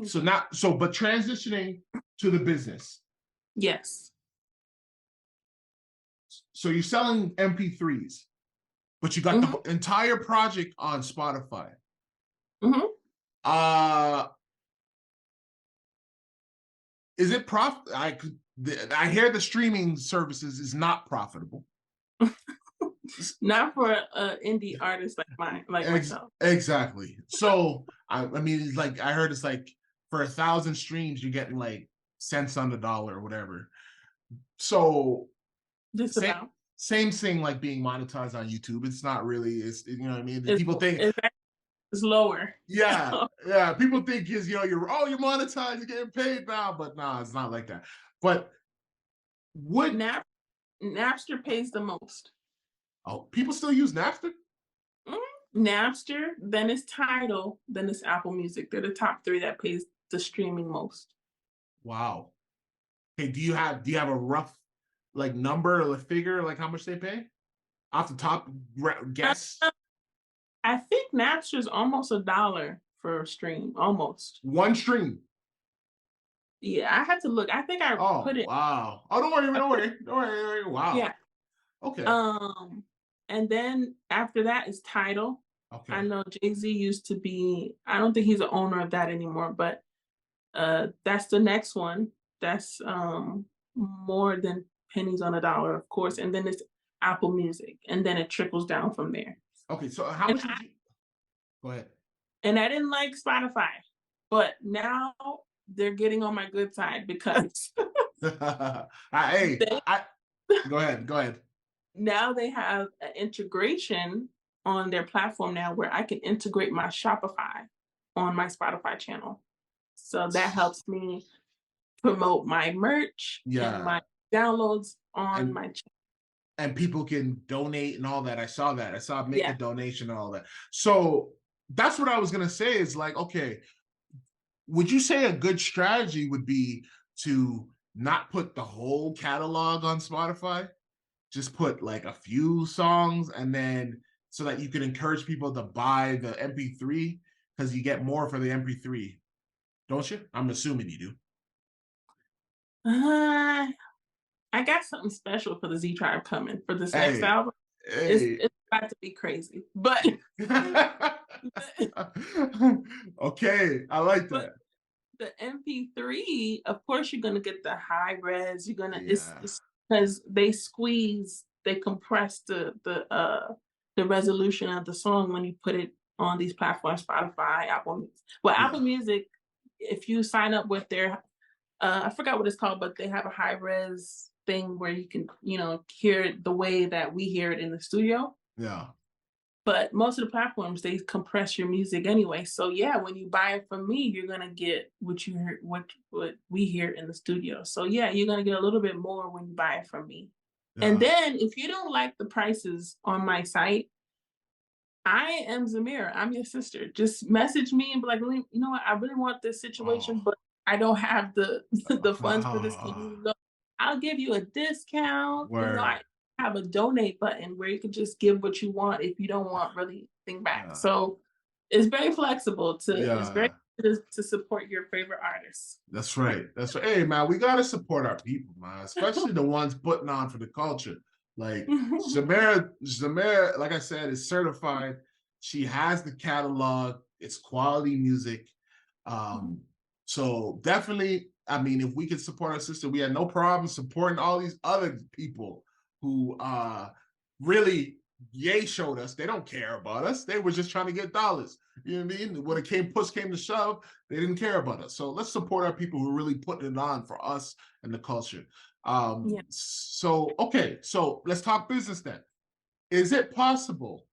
So but transitioning to the business. Yes. So you're selling MP3s, but you got the entire project on Spotify. Is it I hear the streaming services is not profitable. Not for an indie artist like myself. Exactly. So I mean, it's like I heard it's like for 1,000 streams, you're getting like cents on the dollar or whatever. So just about same thing like being monetized on YouTube. It's not really. It's, you know what I mean. People think it's lower. Yeah, yeah. People think you're monetized, you're getting paid now, but nah, it's not like that. But would Napster pays the most? Oh, people still use Napster? Napster, then it's Tidal, then it's Apple Music. They're the top 3 that pays the streaming most. Wow. Hey, do you have a rough like number or a figure like how much they pay? Off the top guess? I think Napster is almost $1 for a stream, almost. One stream. Yeah, I had to look. I think I put it. Wow. Oh, don't worry. Wow. Yeah. Okay. And then after that is Tidal. Okay. I know Jay-Z used to be. I don't think he's the owner of that anymore, but that's the next one. That's more than pennies on a dollar, of course. And then it's Apple Music, and then it trickles down from there. Okay, so how much? Go ahead. And I didn't like Spotify, but now they're getting on my good side because go ahead. Now they have an integration on their platform now where I can integrate my Shopify on my Spotify channel. So that helps me promote my merch and my downloads on my channel. And people can donate and all that. I saw make a donation and all that. So that's what I was gonna say is like, okay, would you say a good strategy would be to not put the whole catalog on Spotify? Just put like a few songs, and then so that you can encourage people to buy the MP3 because you get more for the MP3, don't you? I'm assuming you do. I got something special for the Z Tribe coming for this next album. It's about to be crazy, but okay, I like that. The MP3, of course, you're gonna get the high res. You're gonna it's because they compress the resolution of the song when you put it on these platforms, Spotify, Apple Music. Well, Apple Music, if you sign up with their I forgot what it's called, but they have a high res thing where you can, hear it the way that we hear it in the studio. Yeah. But most of the platforms, they compress your music anyway. So yeah, when you buy it from me, you're gonna get what you hear, what we hear in the studio. So yeah, you're gonna get a little bit more when you buy it from me. Yeah. And then if you don't like the prices on my site, I am Zemira. I'm your sister. Just message me and be like, you know what? I really want this situation, but I don't have the funds for this. I'll give you a discount. I have a donate button where you can just give what you want if you don't want really anything back. Yeah. So it's very flexible it's very to support your favorite artists. That's right. Hey man, we gotta support our people, man, especially the ones putting on for the culture. Like Zemira, like I said, is certified. She has the catalog. It's quality music. So definitely, I mean, if we could support our sister, we had no problem supporting all these other people who really showed us they don't care about us. They were just trying to get dollars. You know what I mean? When push came to shove, they didn't care about us. So let's support our people who are really putting it on for us and the culture. So okay, so let's talk business then. Is it possible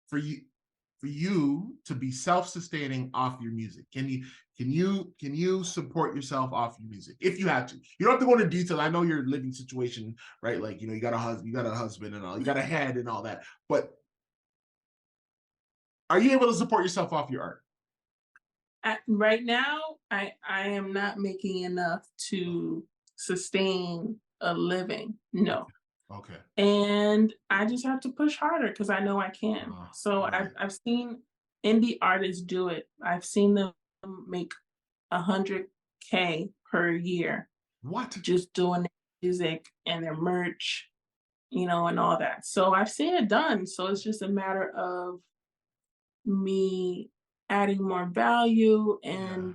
for you to be self-sustaining off your music? Can you support yourself off your music if you had to? You don't have to go into detail. I know your living situation, right? Like, you got a husband and all, you got a head and all that. But are you able to support yourself off your art? Right now, I am not making enough to sustain a living. No. Okay. And I just have to push harder because I know I can. So I've seen indie artists do it. I've seen them make 100K per year What? just doing their music and their merch, and all that. So I've seen it done. So it's just a matter of me adding more value Yeah.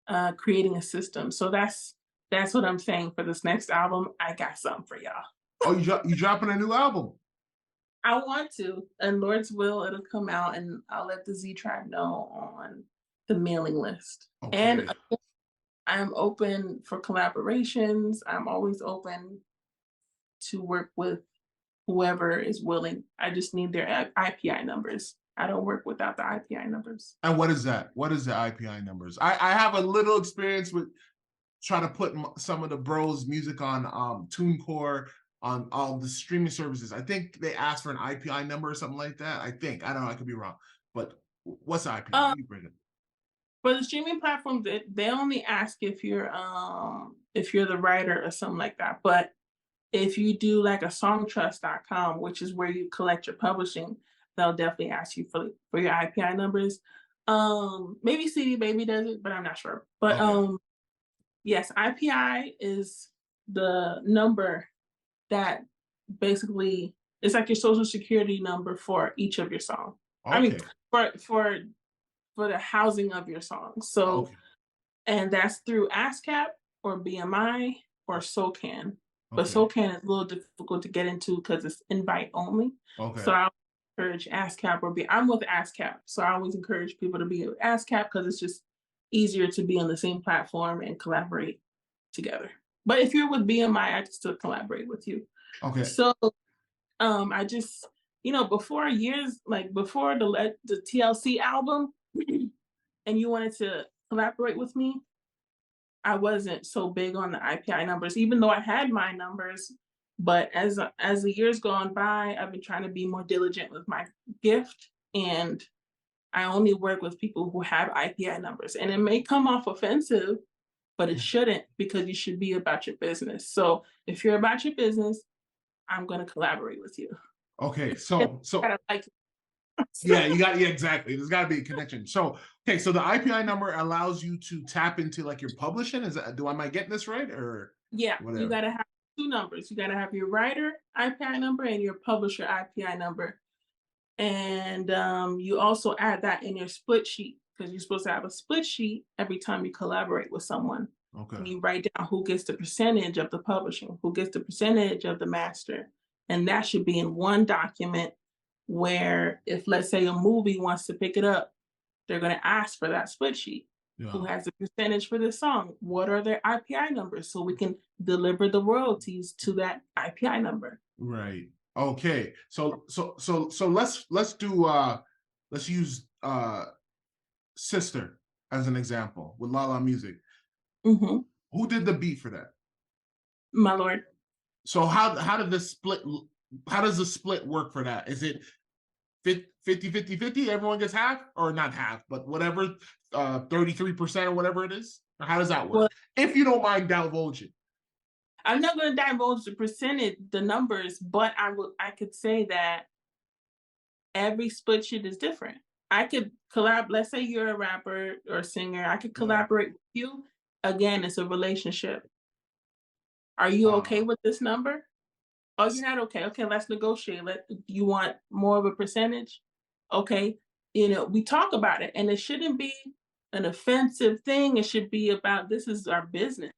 and creating a system. So that's what I'm saying for this next album. I got something for y'all. Oh, you dropping a new album? I want to, and Lord's will, it'll come out, and I'll let the Z Tribe know on the mailing list. And Okay. I'm open for collaborations. I'm always open to work with whoever is willing. I just need their IPI numbers. I don't work without the IPI numbers. And what is that? What is the IPI numbers? I have a little experience with trying to put some of the bros' music on TuneCore, on all the streaming services. I think they asked for an IPI number or something like that. I don't know. I could be wrong. But what's the IPI? You bring it. For the streaming platforms, they only ask if you're the writer or something like that. But if you do like a songtrust.com, which is where you collect your publishing, they'll definitely ask you for your IPI numbers. Maybe CD Baby does it, but I'm not sure. But Okay. yes, IPI is the number that basically it's like your social security number for each of your songs. I mean, Okay. for the housing of your songs. So, Okay. and that's through ASCAP or BMI or SOCAN. But Okay. SOCAN is a little difficult to get into because it's invite only. Okay. So I encourage ASCAP I'm with ASCAP. So I always encourage people to be with ASCAP because it's just easier to be on the same platform and collaborate together. But if you're with BMI, I can still collaborate with you. Okay. So I just, before the TLC album and you wanted to collaborate with me, I wasn't so big on the IPI numbers, even though I had my numbers. But as the years gone by, I've been trying to be more diligent with my gift, and I only work with people who have IPI numbers. And it may come off offensive, but it shouldn't, because you should be about your business. So if you're about your business, I'm going to collaborate with you. Okay. So like yeah, exactly. There's got to be a connection. So okay, so the IPI number allows you to tap into like your publishing. Am I getting this right, or yeah, whatever? you got to have two numbers. You got to have your writer IPI number and your publisher IPI number. And you also add that in your split sheet, because you're supposed to have a split sheet every time you collaborate with someone. Okay. And you write down who gets the percentage of the publishing, who gets the percentage of the master. And that should be in one document where if, let's say, a movie wants to pick it up, they're going to ask for that split sheet. Yeah. Who has the percentage for this song? What are their IPI numbers? So we can deliver the royalties to that IPI number. Right. Okay. So let's use Sistar as an example with La Music. Mm-hmm. Who did the beat for that? My lord. So how does the split work for that? Is it 50-50-50? Everyone gets half, or not half, but whatever, 33% or whatever it is? Or how does that work? Well, if you don't mind divulging. I'm not going to divulge the numbers, but I could say that every split sheet is different. I could let's say you're a rapper or a singer, I could collaborate with you. Again, it's a relationship. Are you okay with this number? Oh, you're not okay. Okay, let's negotiate. You want more of a percentage? Okay. We talk about it, and it shouldn't be an offensive thing. It should be about, this is our business.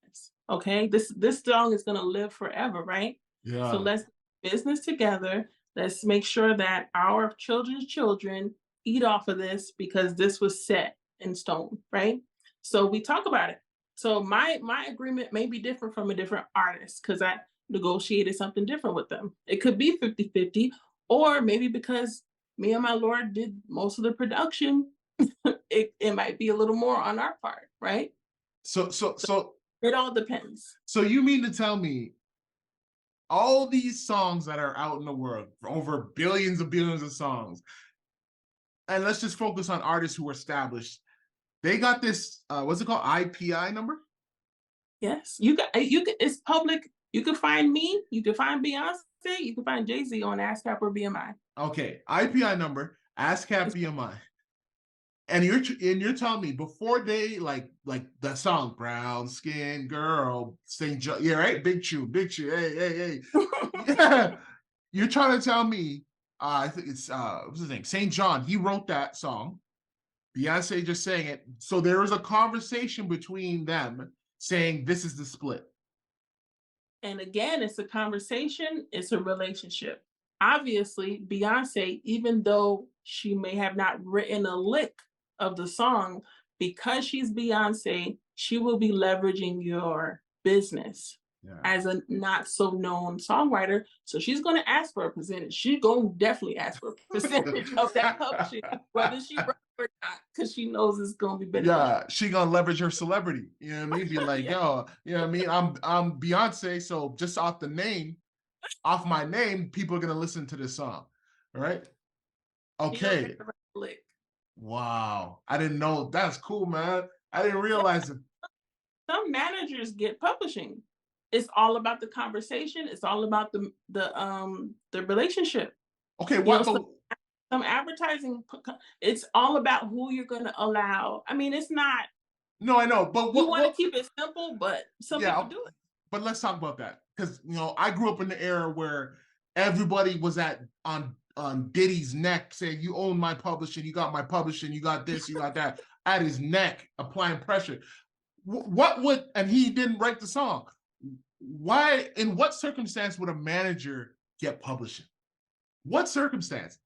Okay. This song is going to live forever, right? Yeah. So let's do business together. Let's make sure that our children's children eat off of this, because this was set in stone, right? So we talk about it. So my agreement may be different from a different artist, because I negotiated something different with them. It could be 50-50, or maybe because me and my lord did most of the production, it might be a little more on our part, right? So it all depends. So you mean to tell me all these songs that are out in the world, over billions of songs, and let's just focus on artists who are established, they got this, what's it called, IPI number? Yes, you can. It's public. You can find me. You can find Beyonce. You can find Jay-Z on ASCAP or BMI. Okay, IPI number, ASCAP, BMI. And you're telling me before they like that song Brown Skin Girl St. John, yeah, right, Big Chew, hey, yeah. You're trying to tell me I think it's what's his name, St. John, he wrote that song, Beyonce just saying it, so there was a conversation between them saying this is the split. And again, it's a conversation, it's a relationship. Obviously, Beyonce, even though she may have not written a lick of the song, because she's Beyonce, she will be leveraging your business as a not so known songwriter. So she's going to ask for a percentage. She's going to definitely ask for a percentage of that publishing, whether she wrote or not, because she knows it's going to be beneficial. Yeah, she gonna leverage her celebrity. You know what I mean? Be like, yo, you know what I mean? I'm Beyonce, so just off my name, people are gonna listen to this song. All right. Okay. Wow. I didn't know. That's cool, man. I didn't realize it. Some managers get publishing. It's all about the conversation. It's all about the relationship. Okay, what? Some advertising, it's all about who you're going to allow. I mean, it's not. No, I know, but you want to keep it simple, but some people do it. But let's talk about that, because I grew up in the era where everybody was on Diddy's neck saying, you own my publishing, you got my publishing, you got this, you got that, at his neck, applying pressure. And he didn't write the song. Why, in what circumstance would a manager get publishing? What circumstance?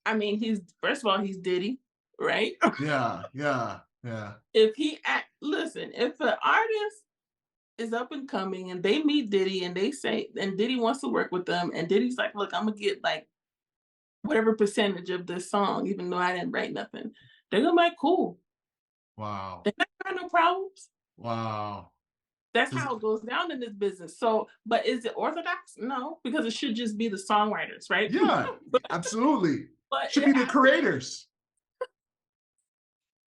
I mean, first of all, he's Diddy, right? Yeah. If an artist is up and coming and they meet Diddy and they say, and Diddy wants to work with them, and Diddy's like, look, I'm gonna get like whatever percentage of this song, even though I didn't write nothing, they're gonna be like, cool. Wow. They got no problems. Wow. That's how it goes down in this business. So, but is it orthodox? No, because it should just be the songwriters, right? Yeah, absolutely. But should be the creators.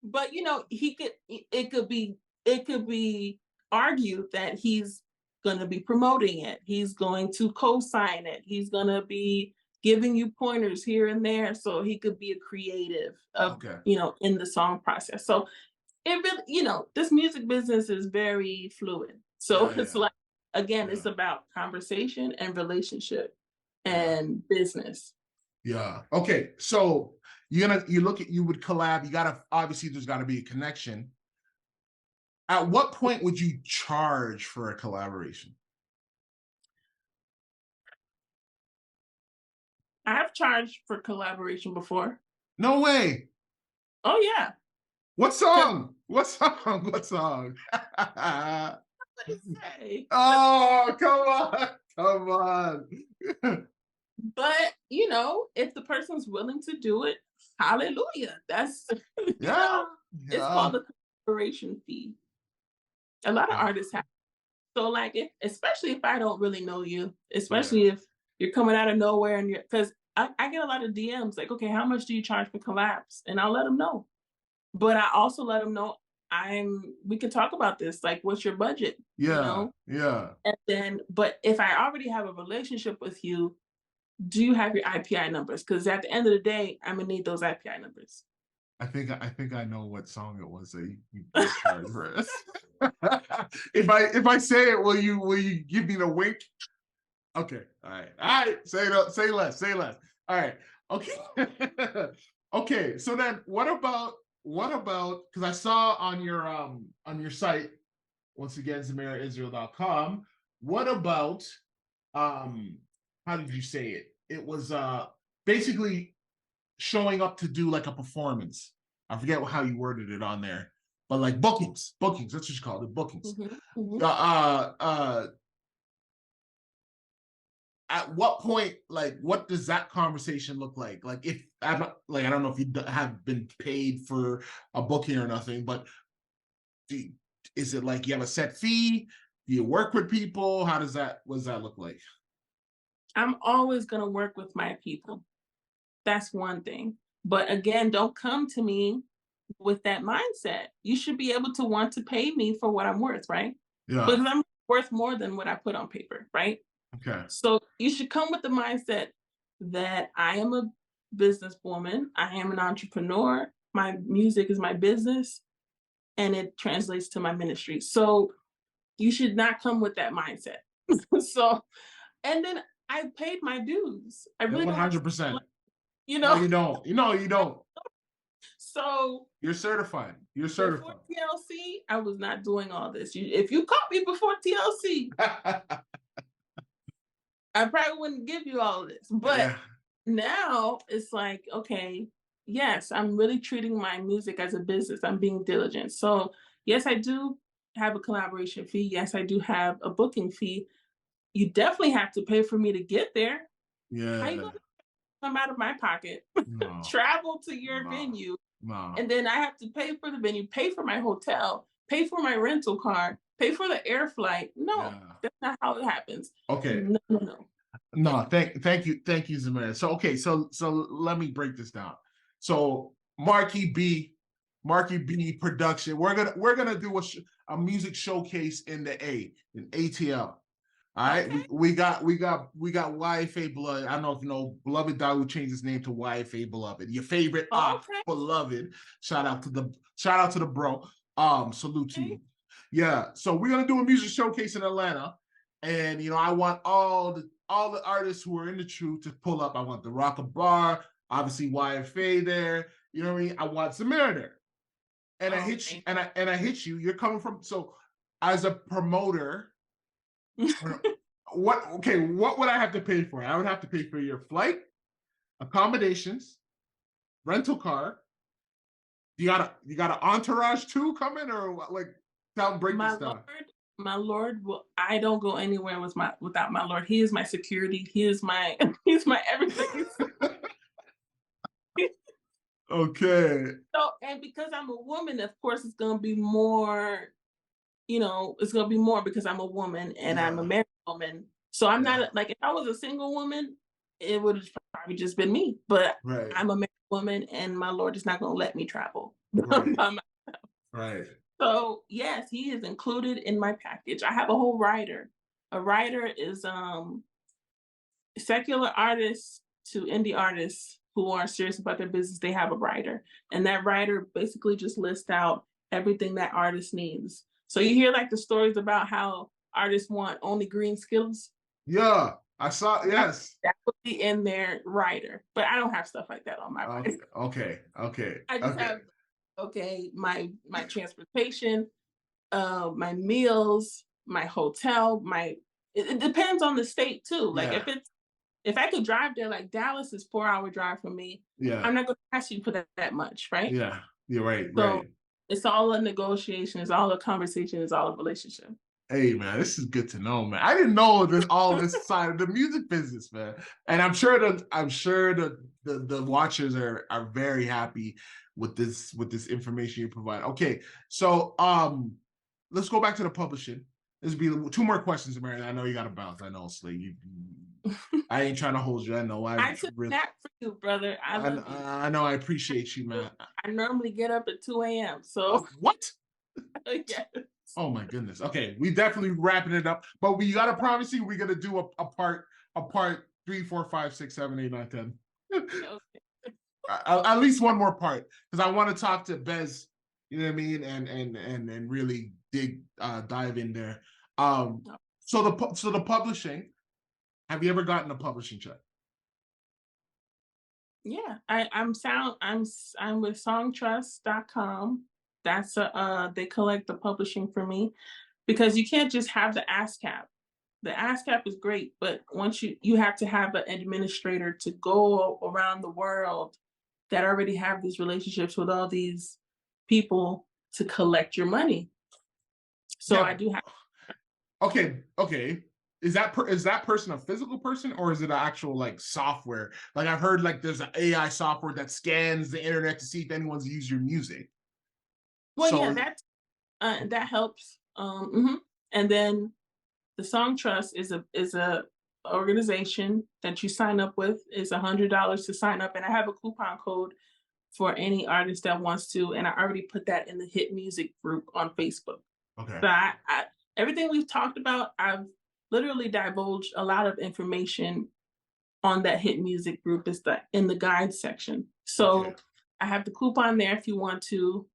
But it could be argued that he's going to be promoting it. He's going to co-sign it. He's going to be giving you pointers here and there, so he could be a creative of in the song process. So it really, this music business is very fluid. So it's like, again, it's about conversation and relationship and business. Yeah. Okay. So you would collab. You gotta, obviously there's gotta be a connection. At what point would you charge for a collaboration? I have charged for collaboration before. No way. Oh yeah. What song? What song? What song? What did you say? Oh, come on. But if the person's willing to do it, hallelujah. That's it's called a collaboration fee. A lot of artists have. So like, especially if I don't really know you, especially if you're coming out of nowhere, and because I get a lot of DMs like, okay, how much do you charge for collabs? And I'll let them know. But I also let them know we can talk about this. Like, what's your budget? Yeah. And then, but if I already have a relationship with you, do you have your IPI numbers? Because at the end of the day, I'm gonna need those IPI numbers. I think I know what song it was that you charged for us. If I say it, will you give me the wink? Okay. All right. Say less. All right. Okay. Okay. So then, what about? Because I saw on your site, once again, ZemiraIsrael.com. What about how did you say it? It was basically showing up to do like a performance. I forget how you worded it on there, but like bookings. That's what you call it, bookings. At what point, like, what does that conversation look like? Like, if I don't know if you have been paid for a booking or nothing, but is it like you have a set fee? Do you work with people? What does that look like? I'm always going to work with my people. That's one thing. But again, don't come to me with that mindset. You should be able to want to pay me for what I'm worth, right? Yeah. Because I'm worth more than what I put on paper, right? Okay. So you should come with the mindset that I am businesswoman. I am an entrepreneur. My music is my business, and it translates to my ministry. So you should not come with that mindset. So, and then I paid my dues. I really don't have to, 100%. you No, know. you don't. You don't. So You're certified. You're before certified. TLC, I was not doing all this. If you caught me before TLC, I probably wouldn't give you all of this. But Yeah. now it's like, okay, yes, I'm really treating my music as a business. I'm being diligent. So yes, I do have a collaboration fee. Yes, I do have a booking fee. You definitely have to pay for me to get there. How you Yeah. gonna come out of my pocket, No. travel to your No. venue, No. and then I have to pay for the venue, pay for my hotel, pay for my rental car, pay for the air flight? No, Yeah. that's not how it happens. Okay. No, no, no. No, thank you, Zemira. So okay, so let me break this down. So Marky B production. We're gonna do a music showcase in ATL. All right, Okay. we got YFA Blood. I don't know if you know Beloved Dog, who changed his name to YFA Beloved. Your favorite Okay. Beloved. Shout out to the bro. Salute to you. Yeah. So we're gonna do a music showcase in Atlanta, and I want all the artists who are in the truth to pull up. I want the Rock Bar, obviously YFA there. You know what I mean? I want Zemira there. And I hit you, and I hit you. You're coming from, so as a promoter. What would I have to pay for? I would have to pay for your flight, accommodations, rental car. You got an entourage too coming, or what? Like, break this down. My Lord, well, I don't go anywhere without my Lord. He is my security. He is my he's my everything. Okay. So, and because I'm a woman, of course, it's gonna be more. It's gonna be more because I'm a woman and I'm a married woman. So I'm not like, if I was a single woman, it would have probably just been me. But I'm a married woman, and my Lord is not gonna let me travel by myself. Right. So yes, he is included in my package. I have a whole rider. A rider is secular artists to indie artists who are serious about their business. They have a rider, and that rider basically just lists out everything that artist needs. So you hear like the stories about how artists want only green Skittles. Yeah, I saw. Yes, that would be in their rider, but I don't have stuff like that on my rider. Okay. I just have my transportation, my meals, my hotel, it depends on the state too. Like if I could drive there, like Dallas is 4-hour drive from me. Yeah. I'm not going to ask you for that much, right? Yeah, you're right. So it's all a negotiation. It's all a conversation. It's all a relationship. Hey man, this is good to know, man. I didn't know all this side of the music business, man. And I'm sure the watchers are very happy with this information you provide. Okay, so let's go back to the publishing. This will be 2 more questions, Mary. I know you got to bounce. I know, Slay. I ain't trying to hold you. I know. I took that for you, brother. I know. I appreciate you, man. I normally get up at 2 a.m. So what? Yes. Oh my goodness. Okay, we definitely wrapping it up, but we gotta promise you we're gonna do a part 3, 4, 5, 6, 7, 8, 9, 10. Okay. At least one more part, because I want to talk to Bez. You know what I mean, and really dive in there. So the publishing. Have you ever gotten a publishing check? Yeah, I'm with songtrust.com. That's they collect the publishing for me, because you can't just have the ASCAP. The ASCAP is great, but once you have to have an administrator to go around the world that already have these relationships with all these people to collect your money. So I do have. Okay. Is that person a physical person, or is it an actual like software? Like I've heard like there's an AI software that scans the internet to see if anyone's used your music. Well, yeah, that helps. And then the Song Trust is a organization that you sign up with. Is $100 to sign up, and I have a coupon code for any artist that wants to, and I already put that in the Hit Music group on Facebook. Okay. So everything we've talked about, I've literally divulged a lot of information on that Hit Music group. It's in the guide section. So Okay. I have the coupon there if you want to.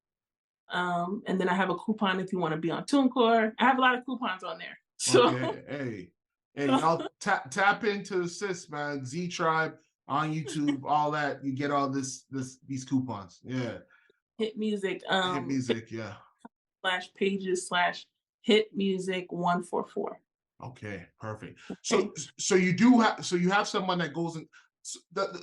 And then I have a coupon if you want to be on TuneCore. I have a lot of coupons on there. So Okay. Hey, y'all tap into Sis, man. Z Tribe on YouTube, all that. You get all these coupons. Yeah. Hit Music. Hit Music, yeah. /pages/Hit Music 144. Okay, perfect. Okay. So you have someone that goes in.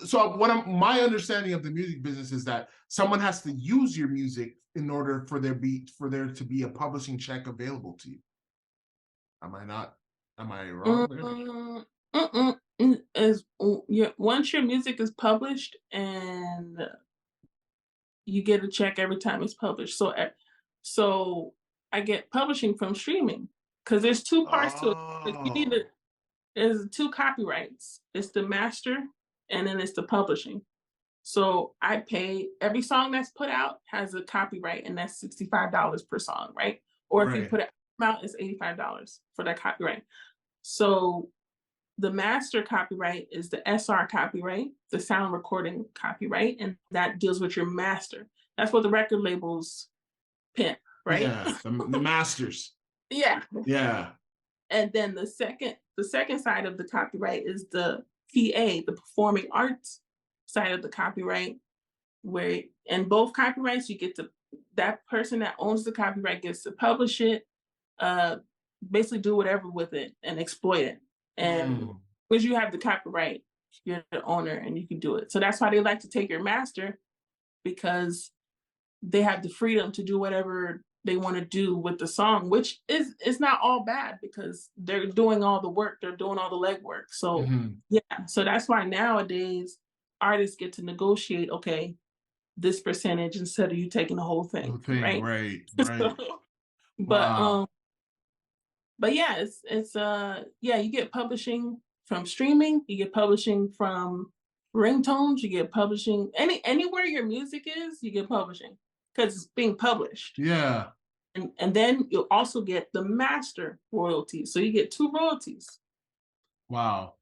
So my understanding of the music business is that someone has to use your music in order for there to be a publishing check available to you. Am I wrong? Once your music is published and you get a check every time it's published. So I get publishing from streaming because there's two parts to it. There's two copyrights. It's the master and then it's the publishing. So I pay every song that's put out has a copyright, and that's $65 per song, right? Or if you put it out, it's $85 for that copyright. So the master copyright is the SR copyright, the sound recording copyright, and that deals with your master. That's what the record labels pimp, right? Yeah, the masters. Yeah. Yeah. And then the second side of the copyright is the PA, the performing arts side of the copyright, where in both copyrights you get to, that person that owns the copyright gets to publish it, basically do whatever with it and exploit it. And because you have the copyright, you're the owner and you can do it. So that's why they like to take your master, because they have the freedom to do whatever they want to do with the song, which is not all bad because they're doing all the work, they're doing all the legwork. So yeah, so that's why nowadays artists get to negotiate, okay, this percentage instead of you taking the whole thing, right? But yeah, it's yeah, you get publishing from streaming, you get publishing from ringtones, you get publishing anywhere your music is, you get publishing because it's being published. Yeah. And then you'll also get the master royalties. So you get 2 royalties. Wow.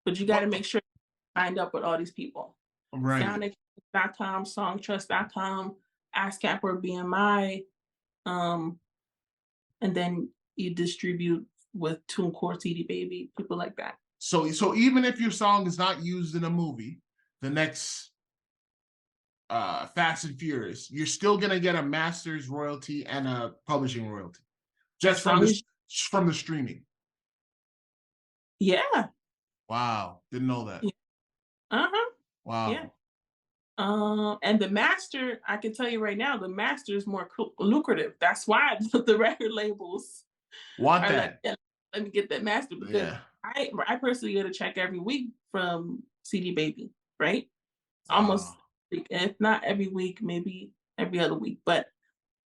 But you got to make sure you signed up with all these people. Right. SoundExchange.com, Songtrust.com, ASCAP or BMI. And then you distribute with TuneCore, CD Baby, people like that. So even if your song is not used in a movie, the next Fast and Furious, you're still gonna get a master's royalty and a publishing royalty, just from the streaming. Yeah. Wow, didn't know that. Yeah. Wow. Yeah. And the master, I can tell you right now, the master is more lucrative. That's why the record labels want that. Like, yeah, let me get that master, because I personally get a check every week from CD Baby, right? Almost, if not every week, maybe every other week. But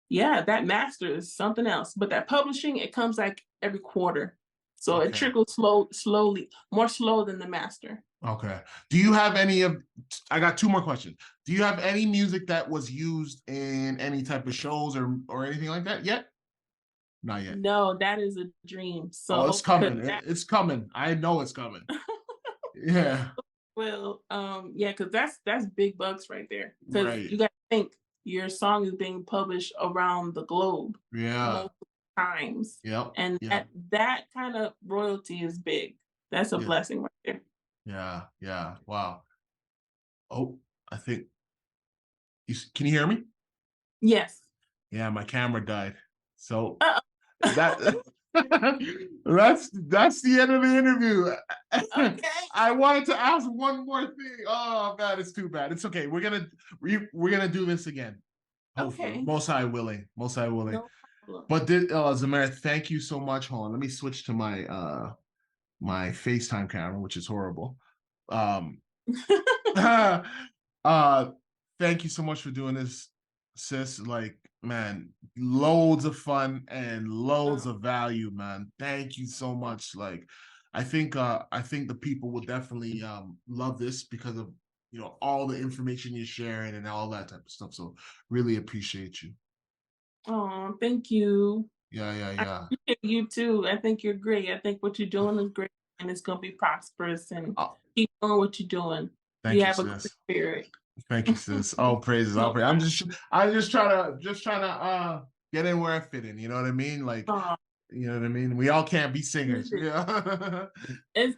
yeah, that master is something else. But that publishing, it comes like every quarter. So it trickles slowly, more slow than the master. Okay. Do you have any of, I got 2 more questions. Do you have any music that was used in any type of shows or anything like that yet? Not yet. No, that is a dream. So it's coming. It's coming. I know it's coming. Yeah. Well, yeah, because that's big bucks right there. Because you got to think your song is being published around the globe. Yeah. Multiple times. Yep. And that kind of royalty is big. That's a blessing right there. Yeah. Yeah. Wow. Oh, I think can you hear me? Yes. Yeah, my camera died. So that's the end of the interview. Okay. I wanted to ask one more thing. Oh man, it's too bad. It's okay. We're gonna do this again. Hopefully. Okay. Most high willing. No problem. But Zemira, thank you so much. Hold on. Let me switch to my my FaceTime camera, which is horrible. Thank you so much for doing this, sis. Like, man, loads of fun and loads of value, man. Thank you so much. Like, I think the people will definitely love this because of, you know, all the information you're sharing and all that type of stuff. So really appreciate you. Oh, thank you. Yeah. I appreciate you too. I think you're great. I think what you're doing is great. and it's gonna be prosperous, and Oh, keep doing what you're doing. thank You you, have a good sis. spirit. Thank you, sis. All praises, all praises. I'm just trying to get in where I fit in. You know what I mean? Like, Aw, you know what I mean? We all can't be singers. Yeah. it's